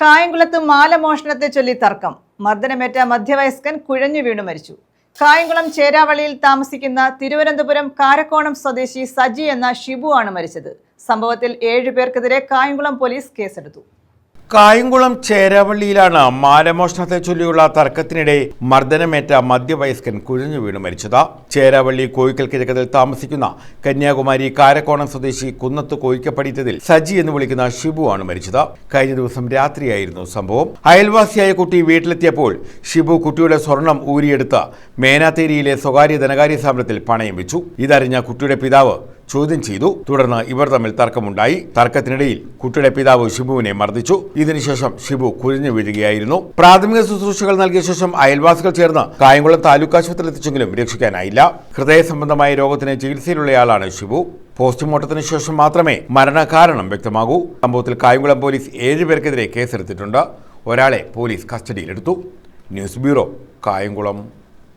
കായംകുളത്ത് മാലമോഷണത്തെ ചൊല്ലി തർക്കം. മർദ്ദനമേറ്റ മധ്യവയസ്കൻ കുഴഞ്ഞു വീണു മരിച്ചു. കായംകുളം ചേരാവള്ളിയിൽ താമസിക്കുന്ന തിരുവനന്തപുരം കാരക്കോണം സ്വദേശി സജി എന്ന ഷിബു ആണ് മരിച്ചത്. സംഭവത്തിൽ 7 പേർക്കെതിരെ കായംകുളം പോലീസ് കേസെടുത്തു. കായംകുളം ചേരാവള്ളിയിലാണ് മാലമോഷണത്തെ ചൊല്ലിയുള്ള തർക്കത്തിനിടെ മർദ്ദനമേറ്റ മധ്യവയസ്കൻ കുഴഞ്ഞു വീണ് മരിച്ചത്. ചേരാവള്ളി കോയിക്കൽ കിഴക്കതിൽ താമസിക്കുന്ന കന്യാകുമാരി കാരക്കോണം സ്വദേശി കുന്നത്ത് കോയിക്കപ്പടിത്തതിൽ സജി എന്ന് വിളിക്കുന്ന ഷിബു ആണ് മരിച്ചത്. കഴിഞ്ഞ ദിവസം രാത്രിയായിരുന്നു സംഭവം. അയൽവാസിയായ കുട്ടി വീട്ടിലെത്തിയപ്പോൾ ഷിബു കുട്ടിയുടെ സ്വർണം ഊരിയെടുത്ത് മേനാത്തേരിയിലെ സ്വകാര്യ ധനകാര്യ സ്ഥാപനത്തിൽ പണയം വെച്ചു. ഇതറിഞ്ഞ കുട്ടിയുടെ പിതാവ് ചോദ്യം ചെയ്തു. തുടർന്ന് ഇവർ തമ്മിൽ തർക്കമുണ്ടായി. തർക്കത്തിനിടയിൽ കുട്ടിയുടെ പിതാവ് ഷിബുവിനെ മർദ്ദിച്ചു. ഇതിനുശേഷം ഷിബു കുഴഞ്ഞു വീഴുകയായിരുന്നു. പ്രാഥമിക ശുശ്രൂഷകൾ നൽകിയ ശേഷം അയൽവാസികൾ ചേർന്ന് കായംകുളം താലൂക്ക് ആശുപത്രിയിൽ എത്തിച്ചെങ്കിലും രക്ഷിക്കാനായില്ല. ഹൃദയ സംബന്ധമായ രോഗത്തിന് ചികിത്സയിലുള്ളയാളാണ് ഷിബു. പോസ്റ്റ്മോർട്ടത്തിന് ശേഷം മാത്രമേ മരണകാരണം വ്യക്തമാകൂ. സംഭവത്തിൽ കായംകുളം പോലീസ് 7 പേർക്കെതിരെ കേസെടുത്തിട്ടുണ്ട്. ഒരാളെ പോലീസ് കസ്റ്റഡിയിലെടുത്തു. News bureau, Kayamkulam.